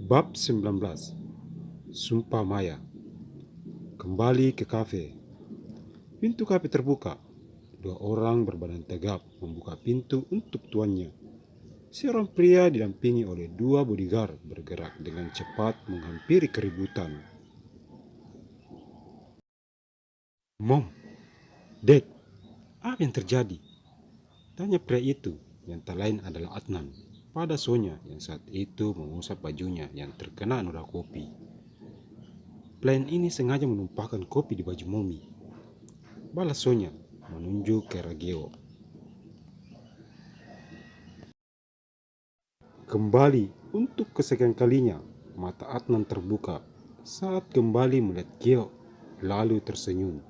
Bab 19. Sumpah Maya. Kembali ke kafe. Pintu kafe terbuka. Dua orang berbadan tegap membuka pintu untuk tuannya. Seorang pria didampingi oleh dua bodyguard bergerak dengan cepat menghampiri keributan. Mom, Dad, apa yang terjadi? Tanya pria itu yang tak lain adalah Adnan pada Sonya yang saat itu mengusap bajunya yang terkena noda kopi. Pelayan ini sengaja menumpahkan kopi di baju Momi. Balas Sonya menunjuk ke Rageo. Kembali untuk kesekian kalinya mata Adnan terbuka saat kembali melihat Geo lalu tersenyum.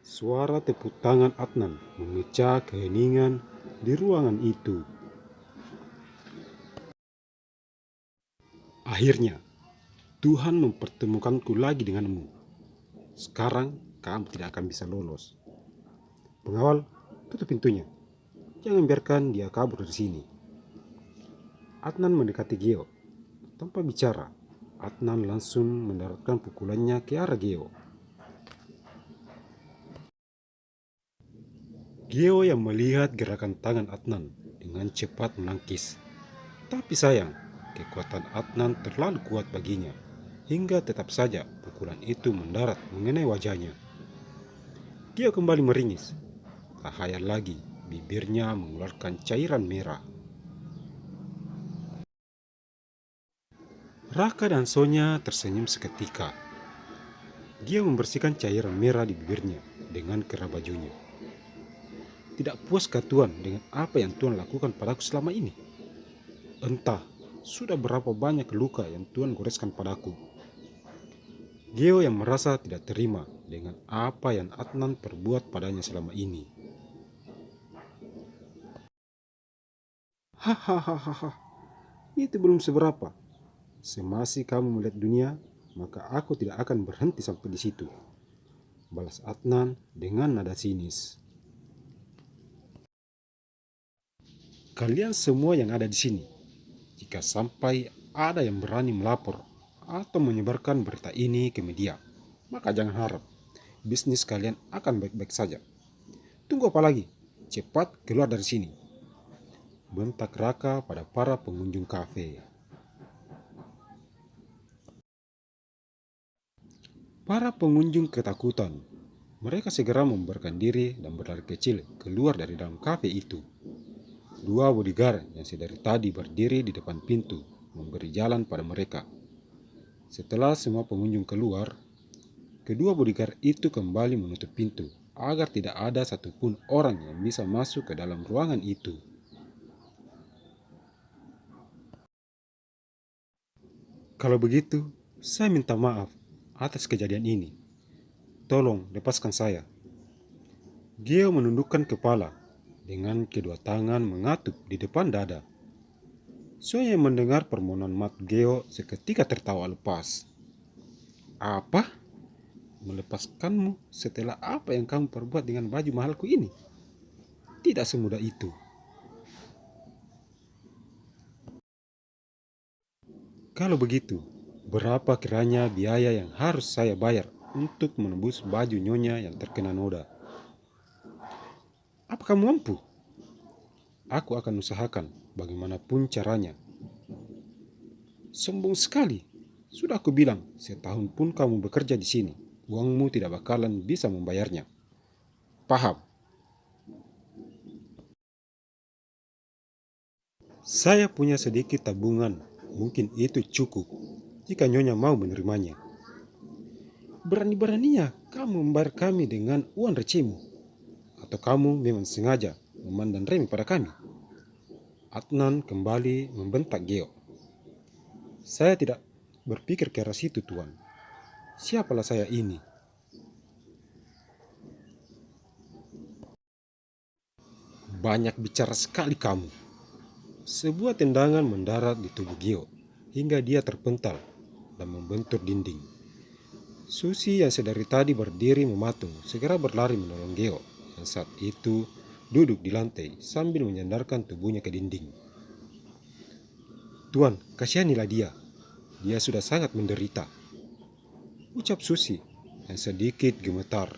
Suara tepuk tangan Adnan memecah keheningan di ruangan itu. Akhirnya, Tuhan mempertemukanku lagi denganmu. Sekarang kamu tidak akan bisa lolos. Pengawal, tutup pintunya. Jangan biarkan dia kabur dari sini. Adnan mendekati Geo. Tanpa bicara, Adnan langsung mendaratkan pukulannya ke arah Geo. Geo yang melihat gerakan tangan Adnan dengan cepat menangkis. Tapi sayang, kekuatan Adnan terlalu kuat baginya, hingga tetap saja pukulan itu mendarat mengenai wajahnya. Geo kembali meringis. Tak hayal lagi, bibirnya mengeluarkan cairan merah. Raka dan Sonya tersenyum seketika. Dia membersihkan cairan merah di bibirnya dengan kerah bajunya. Tidak puaskah Tuan dengan apa yang Tuan lakukan padaku selama ini? Entah, sudah berapa banyak luka yang Tuan goreskan padaku. Geo yang merasa tidak terima dengan apa yang Adnan perbuat padanya selama ini. Hahaha, itu belum seberapa. Semasih kamu melihat dunia, maka aku tidak akan berhenti sampai di situ. Balas Adnan dengan nada sinis. Kalian semua yang ada di sini, jika sampai ada yang berani melapor atau menyebarkan berita ini ke media, maka jangan harap bisnis kalian akan baik-baik saja. Tunggu apa lagi? Cepat keluar dari sini. Bentak Raka pada para pengunjung kafe. Para pengunjung ketakutan. Mereka segera membubarkan diri dan berlari kecil keluar dari dalam kafe itu. Dua bodyguard yang sedari tadi berdiri di depan pintu memberi jalan pada mereka. Setelah semua pengunjung keluar, kedua bodyguard itu kembali menutup pintu agar tidak ada satupun orang yang bisa masuk ke dalam ruangan itu. Kalau begitu, saya minta maaf atas kejadian ini. Tolong lepaskan saya. Geo menundukkan kepala dengan kedua tangan mengatup di depan dada. Sonya mendengar permohonan maaf Geo seketika tertawa lepas. Apa? Melepaskanmu setelah apa yang kamu perbuat dengan baju mahalku ini? Tidak semudah itu. Kalau begitu, berapa kiranya biaya yang harus saya bayar untuk menembus baju nyonya yang terkena noda? Apa kamu mampu? Aku akan usahakan bagaimanapun caranya. Sombong sekali. Sudah aku bilang, setahun pun kamu bekerja di sini, uangmu tidak bakalan bisa membayarnya. Paham? Saya punya sedikit tabungan, mungkin itu cukup jika nyonya mau menerimanya. Berani-beraninya kamu membayar kami dengan uang recehmu, atau kamu memang sengaja memandang remeh pada kami? Adnan kembali membentak Geo. Saya tidak berpikir keras itu, Tuan. Siapalah saya ini? Banyak bicara sekali kamu. Sebuah tendangan mendarat di tubuh Geo hingga dia terpental dan membentur dinding. Susi yang sedari tadi berdiri mematung segera berlari menolong Geo yang saat itu duduk di lantai sambil menyandarkan tubuhnya ke dinding. Tuan, kasihanilah dia. Dia sudah sangat menderita, ucap Susi yang sedikit gemetar.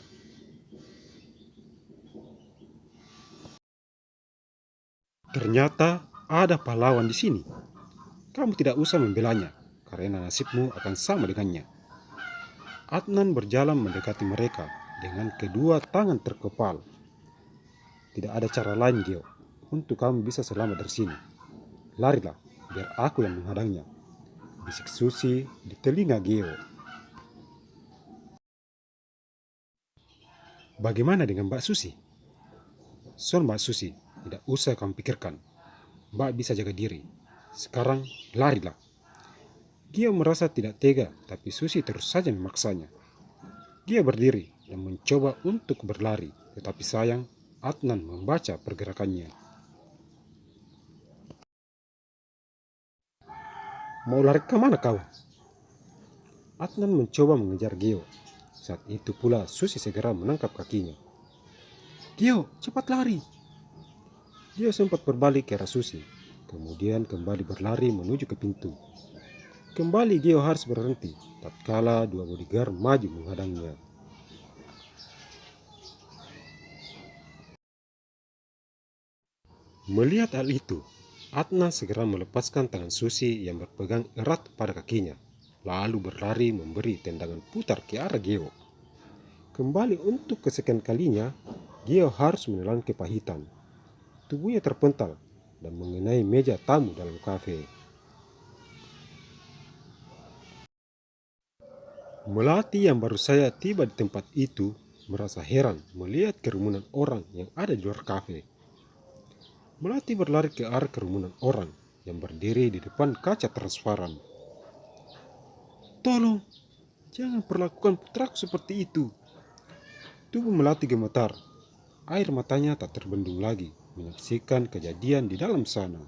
Ternyata ada pahlawan di sini. Kamu tidak usah membelanya, karena nasibmu akan sama dengannya. Adnan berjalan mendekati mereka dengan kedua tangan terkepal. Tidak ada cara lain, Geo, untuk kamu bisa selamat dari sini. Larilah, biar aku yang menghadangnya, bisik Susi di telinga Geo. Bagaimana dengan Mbak Susi? Soal Mbak Susi, tidak usah kamu pikirkan. Mbak bisa jaga diri. Sekarang larilah. Gio merasa tidak tega, tapi Susi terus saja memaksanya. Gio berdiri dan mencoba untuk berlari, tetapi sayang Adnan membaca pergerakannya. Mau lari kemana kau? Adnan mencoba mengejar Gio. Saat itu pula Susi segera menangkap kakinya. Gio, cepat lari! Gio sempat berbalik ke arah Susi, kemudian kembali berlari menuju ke pintu. Kembali Gio harus berhenti, tatkala dua bodyguard maju menghadangnya. Melihat hal itu, Adnan segera melepaskan tangan Susi yang berpegang erat pada kakinya, lalu berlari memberi tendangan putar ke arah Gio. Kembali untuk kesekian kalinya, Gio harus menelan kepahitan. Tubuhnya terpental dan mengenai meja tamu dalam kafe. Melati yang baru saja tiba di tempat itu merasa heran melihat kerumunan orang yang ada di luar kafe. Melati berlari ke arah kerumunan orang yang berdiri di depan kaca transparan. Tolong, jangan perlakukan putraku seperti itu. Tubuh Melati gemetar. Air matanya tak terbendung lagi menyaksikan kejadian di dalam sana.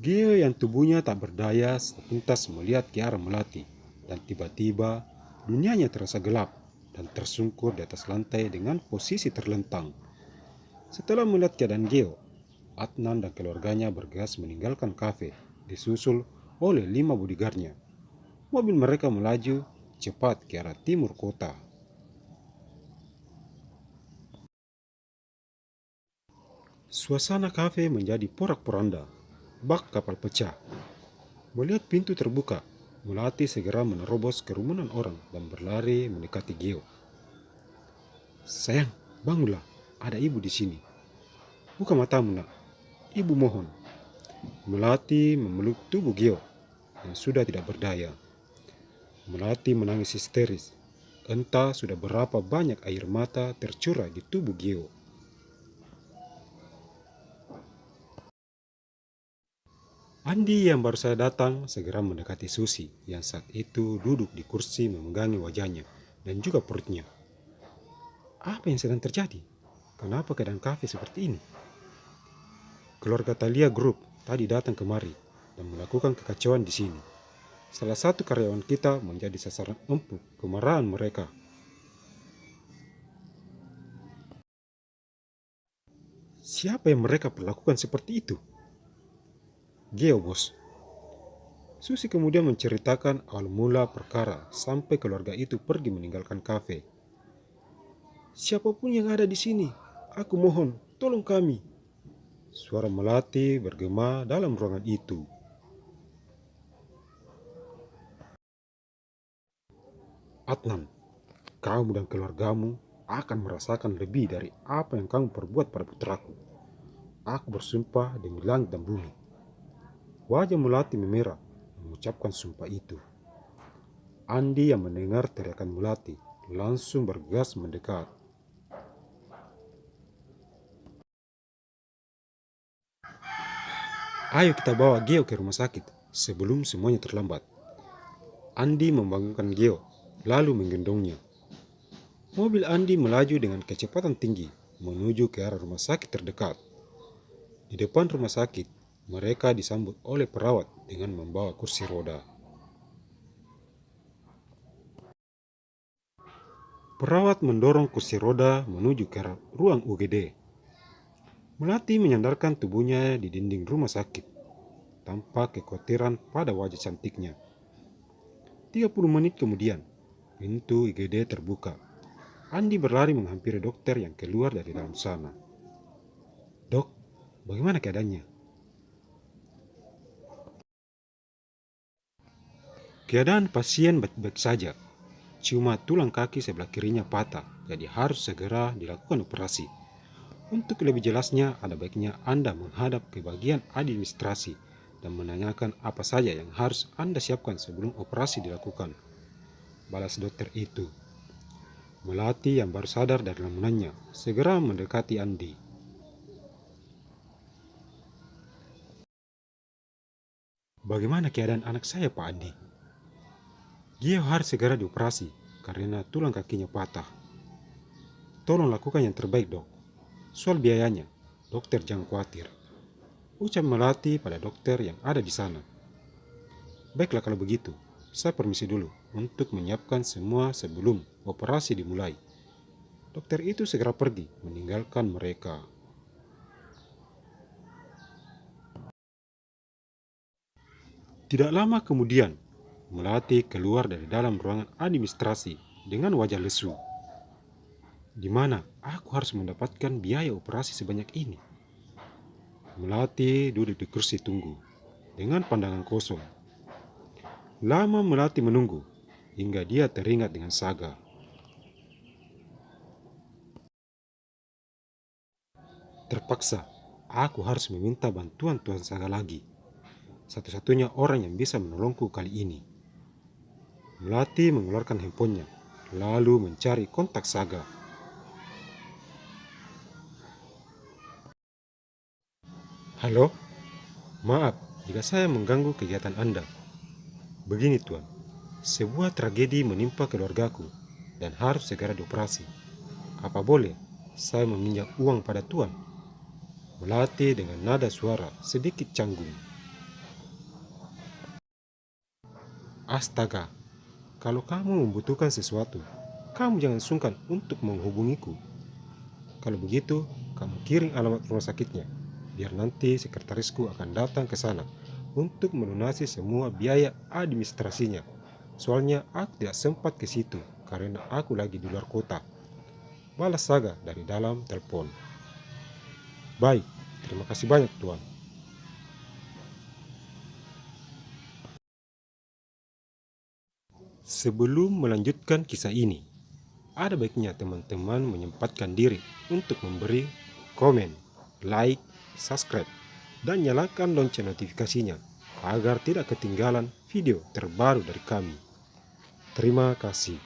Gio yang tubuhnya tak berdaya sepintas melihat ke arah Melati, dan tiba-tiba dunianya terasa gelap dan tersungkur di atas lantai dengan posisi terlentang. Setelah melihat keadaan Gio, Adnan dan keluarganya bergegas meninggalkan kafe, disusul oleh 5 bodyguardnya. Mobil mereka melaju cepat ke arah timur kota. Suasana kafe menjadi porak-poranda, bak kapal pecah. Melihat pintu terbuka, Melati segera menerobos kerumunan orang dan berlari mendekati Gio. Sayang, bangunlah, ada ibu di sini. Buka matamu, nak. Ibu mohon. Melati memeluk tubuh Gio yang sudah tidak berdaya. Melati menangis histeris. Entah sudah berapa banyak air mata tercurah di tubuh Gio. Andi yang baru saja datang segera mendekati Susi yang saat itu duduk di kursi memegangi wajahnya dan juga perutnya. Apa yang sedang terjadi? Kenapa keadaan kafe seperti ini? Keluarga Thalia Group tadi datang kemari dan melakukan kekacauan di sini. Salah satu karyawan kita menjadi sasaran empuk kemarahan mereka. Siapa yang mereka perlakukan seperti itu? Geo, bos. Susi kemudian menceritakan awal mula perkara sampai keluarga itu pergi meninggalkan kafe. Siapapun yang ada di sini, aku mohon, tolong kami. Suara Melati bergema dalam ruangan itu. Adnan, kamu dan keluargamu akan merasakan lebih dari apa yang kamu perbuat pada putraku. Aku bersumpah demi langit dan bumi. Wajah Melati memerah mengucapkan sumpah itu. Andi yang mendengar teriakan Melati langsung bergegas mendekat. Ayo kita bawa Geo ke rumah sakit sebelum semuanya terlambat. Andi membangunkan Geo lalu menggendongnya. Mobil Andi melaju dengan kecepatan tinggi menuju ke arah rumah sakit terdekat. Di depan rumah sakit, mereka disambut oleh perawat dengan membawa kursi roda. Perawat mendorong kursi roda menuju ke arah ruang UGD. Melati menyandarkan tubuhnya di dinding rumah sakit, tanpa kekhawatiran pada wajah cantiknya. 30 menit kemudian, pintu IGD terbuka. Andi berlari menghampiri dokter yang keluar dari dalam sana. "Dok, bagaimana keadaannya?" Keadaan pasien baik-baik saja. Cuma tulang kaki sebelah kirinya patah, jadi harus segera dilakukan operasi. Untuk lebih jelasnya, ada baiknya Anda menghadap ke bagian administrasi dan menanyakan apa saja yang harus Anda siapkan sebelum operasi dilakukan, balas dokter itu. Melati yang baru sadar dari lamunannya segera mendekati Andi. "Bagaimana keadaan anak saya, Pak Andi?" "Dia harus segera dioperasi karena tulang kakinya patah. Tolong lakukan yang terbaik, dok. Soal biayanya, dokter jangan khawatir," ucap Melati pada dokter yang ada di sana. "Baiklah kalau begitu, saya permisi dulu untuk menyiapkan semua sebelum operasi dimulai." Dokter itu segera pergi meninggalkan mereka. Tidak lama kemudian, Melati keluar dari dalam ruangan administrasi dengan wajah lesu. "Di mana aku harus mendapatkan biaya operasi sebanyak ini?" Melati duduk di kursi tunggu dengan pandangan kosong. Lama Melati menunggu hingga dia teringat dengan Saga. "Terpaksa, aku harus meminta bantuan Tuan Saga lagi. Satu-satunya orang yang bisa menolongku kali ini." Melati mengeluarkan handphonenya, lalu mencari kontak Saga. "Halo, maaf jika saya mengganggu kegiatan Anda. Begini Tuan, sebuah tragedi menimpa keluargaku dan harus segera dioperasi. Apa boleh saya meminjam uang pada Tuan?" Melati dengan nada suara sedikit canggung. "Astaga, kalau kamu membutuhkan sesuatu, kamu jangan sungkan untuk menghubungiku. Kalau begitu, kamu kirim alamat rumah sakitnya, biar nanti sekretarisku akan datang ke sana untuk melunasi semua biaya administrasinya. Soalnya aku tidak sempat ke situ karena aku lagi di luar kota," balas Saga dari dalam telepon. "Baik, terima kasih banyak Tuan." Sebelum melanjutkan kisah ini, ada baiknya teman-teman menyempatkan diri untuk memberi komen, like, subscribe, dan nyalakan lonceng notifikasinya agar tidak ketinggalan video terbaru dari kami. Terima kasih.